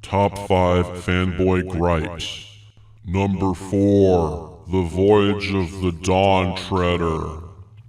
Top 5 Fanboy Gripes. Number 4, The Voyage of the Dawn Treader.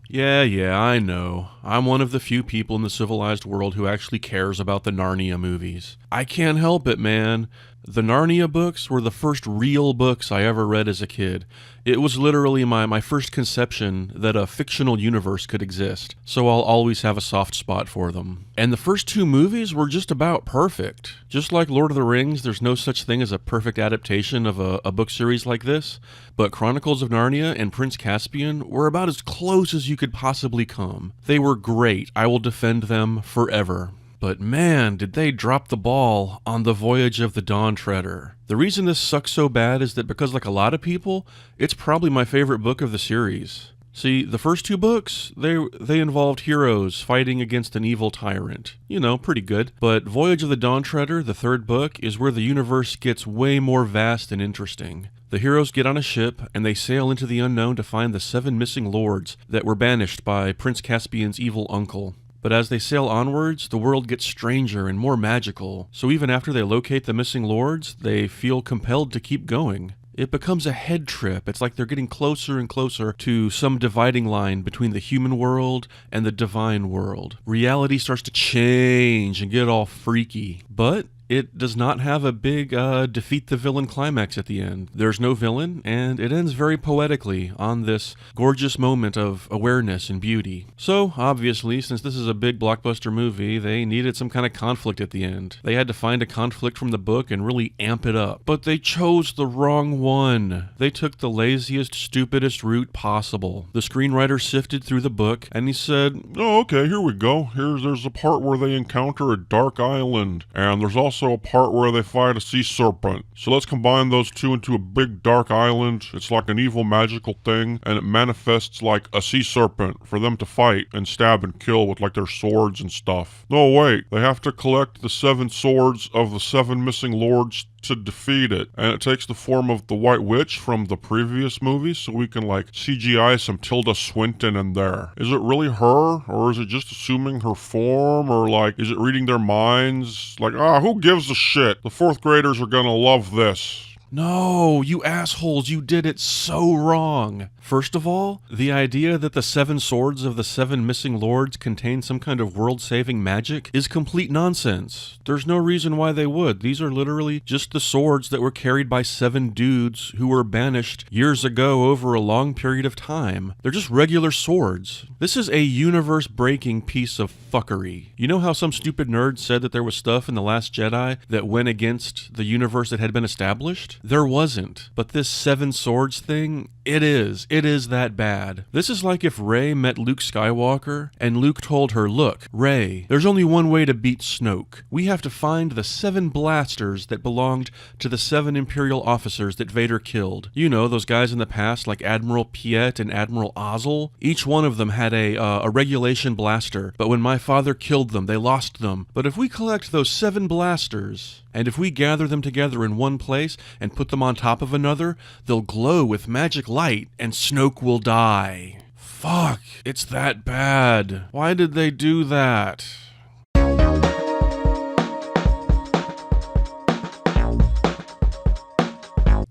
Yeah, I know. I'm one of the few people in the civilized world who actually cares about the Narnia movies. I can't help it, man. The Narnia books were the first real books I ever read as a kid. It was literally my first conception that a fictional universe could exist, so I'll always have a soft spot for them. And the first two movies were just about perfect. Just like Lord of the Rings, there's no such thing as a perfect adaptation of a book series like this, but Chronicles of Narnia and Prince Caspian were about as close as you could possibly come. They were great. I will defend them forever. But man, did they drop the ball on The Voyage of the Dawn Treader. The reason this sucks so bad is that because, like a lot of people, it's probably my favorite book of the series. See, the first two books, they involved heroes fighting against an evil tyrant. You know, pretty good. But Voyage of the Dawn Treader, the third book, is where the universe gets way more vast and interesting. The heroes get on a ship, and they sail into the unknown to find the 7 missing lords that were banished by Prince Caspian's evil uncle. But as they sail onwards, the world gets stranger and more magical, so even after they locate the missing lords, they feel compelled to keep going. It becomes a head trip. It's like they're getting closer and closer to some dividing line between the human world and the divine world. Reality starts to change and get all freaky, but it does not have a big defeat the villain climax at the end. There's no villain, and it ends very poetically on this gorgeous moment of awareness and beauty. So, obviously, since this is a big blockbuster movie, they needed some kind of conflict at the end. They had to find a conflict from the book and really amp it up. But they chose the wrong one. They took the laziest, stupidest route possible. The screenwriter sifted through the book, and he said, Oh, okay, here we go. There's a part where they encounter a dark island, and there's also a part where they fight a sea serpent. So let's combine those two into a big dark island. It's like an evil magical thing, and it manifests like a sea serpent for them to fight and stab and kill with like their swords and stuff. No, wait, they have to collect the 7 swords of the 7 missing lords to defeat it, and it takes the form of the White Witch from the previous movie, so we can like CGI some Tilda Swinton in there. Is it really her, or is it just assuming her form, or like is it reading their minds? Like, who gives a shit? The 4th graders are gonna love this. No, you assholes, you did it so wrong. First of all, the idea that the 7 swords of the 7 missing lords contain some kind of world-saving magic is complete nonsense. There's no reason why they would. These are literally just the swords that were carried by 7 dudes who were banished years ago over a long period of time. They're just regular swords. This is a universe-breaking piece of fuckery. You know how some stupid nerd said that there was stuff in The Last Jedi that went against the universe that had been established? There wasn't. But this 7 swords thing, it is. It is that bad. This is like if Rey met Luke Skywalker, and Luke told her, look, Rey, there's only one way to beat Snoke. We have to find the 7 blasters that belonged to the 7 Imperial officers that Vader killed. You know, those guys in the past like Admiral Piet and Admiral Ozzel? Each one of them had a regulation blaster, but when my father killed them, they lost them. But if we collect those 7 blasters, and if we gather them together in one place and put them on top of another, they'll glow with magic light, and Snoke will die. Fuck, it's that bad. Why did they do that?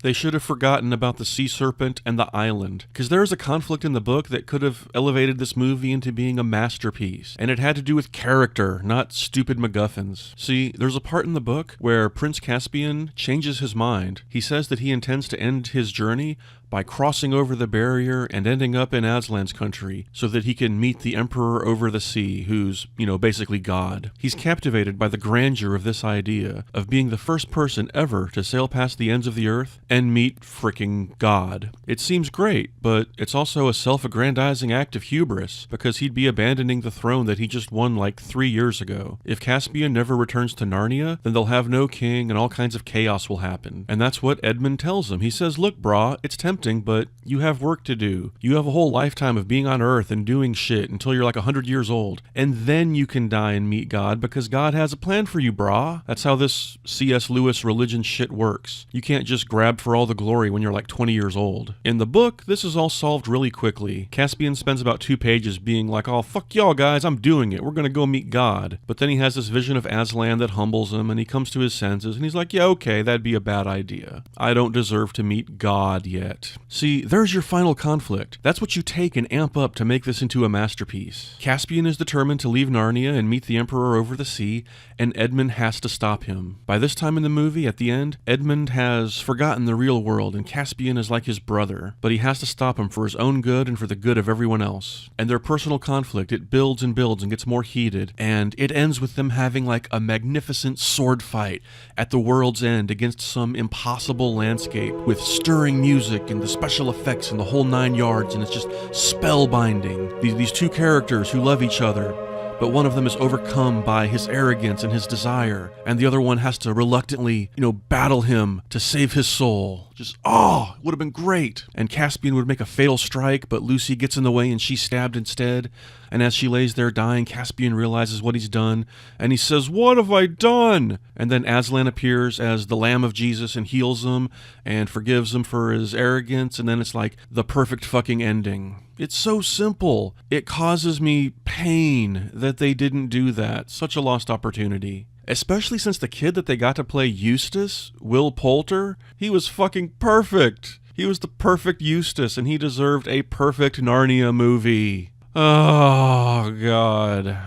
They should have forgotten about the sea serpent and the island, because there is a conflict in the book that could have elevated this movie into being a masterpiece, and it had to do with character, not stupid MacGuffins. See, there's a part in the book where Prince Caspian changes his mind. He says that he intends to end his journey by crossing over the barrier and ending up in Aslan's country so that he can meet the Emperor over the sea, who's, basically God. He's captivated by the grandeur of this idea of being the first person ever to sail past the ends of the earth and meet fricking God. It seems great, but it's also a self-aggrandizing act of hubris, because he'd be abandoning the throne that he just won like 3 years ago. If Caspian never returns to Narnia, then they'll have no king and all kinds of chaos will happen. And that's what Edmund tells him. He says, look, brah, it's tempting tempting, but you have work to do. You have a whole lifetime of being on Earth and doing shit until you're like 100 years old. And then you can die and meet God because God has a plan for you, brah. That's how this C.S. Lewis religion shit works. You can't just grab for all the glory when you're like 20 years old. In the book, this is all solved really quickly. Caspian spends about 2 pages being like, oh, fuck y'all guys, I'm doing it. We're gonna go meet God. But then he has this vision of Aslan that humbles him, and he comes to his senses, and he's like, yeah, okay, that'd be a bad idea. I don't deserve to meet God yet. See, there's your final conflict. That's what you take and amp up to make this into a masterpiece. Caspian is determined to leave Narnia and meet the Emperor over the sea, and Edmund has to stop him. By this time in the movie, at the end, Edmund has forgotten the real world, and Caspian is like his brother, but he has to stop him for his own good and for the good of everyone else. And their personal conflict, it builds and builds and gets more heated, and it ends with them having like a magnificent sword fight at the world's end against some impossible landscape with stirring music and the special effects and the whole 9 yards, and it's just spellbinding. These 2 characters who love each other, but one of them is overcome by his arrogance and his desire, and the other one has to reluctantly, battle him to save his soul. Just, it would have been great. And Caspian would make a fatal strike, but Lucy gets in the way and she's stabbed instead. And as she lays there dying, Caspian realizes what he's done, and he says, what have I done? And then Aslan appears as the Lamb of Jesus and heals him and forgives him for his arrogance, and then it's like the perfect fucking ending. It's so simple. It causes me pain that they didn't do that. Such a lost opportunity. Especially since the kid that they got to play Eustace, Will Poulter, he was fucking perfect. He was the perfect Eustace, and he deserved a perfect Narnia movie. Oh, God.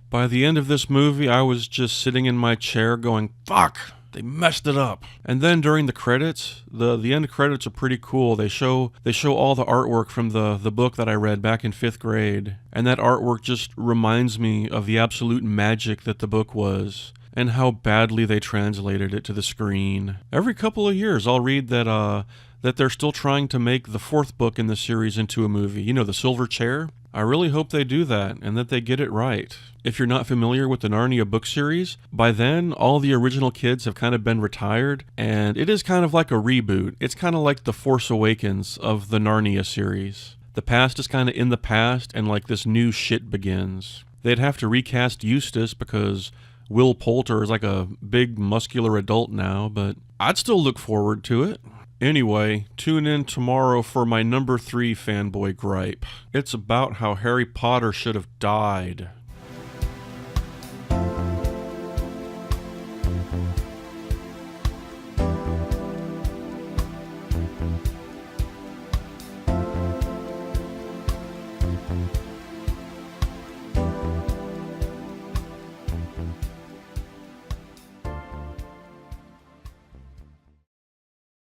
By the end of this movie, I was just sitting in my chair going, fuck! They messed it up. And then during the credits, the end credits are pretty cool. They show all the artwork from the book that I read back in 5th grade. And that artwork just reminds me of the absolute magic that the book was, and how badly they translated it to the screen. Every couple of years, I'll read that they're still trying to make the 4th book in the series into a movie. The Silver Chair? I really hope they do that, and that they get it right. If you're not familiar with the Narnia book series, by then, all the original kids have kind of been retired, and it is kind of like a reboot. It's kind of like the Force Awakens of the Narnia series. The past is kind of in the past, and like this new shit begins. They'd have to recast Eustace because Will Poulter is like a big muscular adult now, but I'd still look forward to it. Anyway, tune in tomorrow for my number 3 fanboy gripe. It's about how Harry Potter should have died.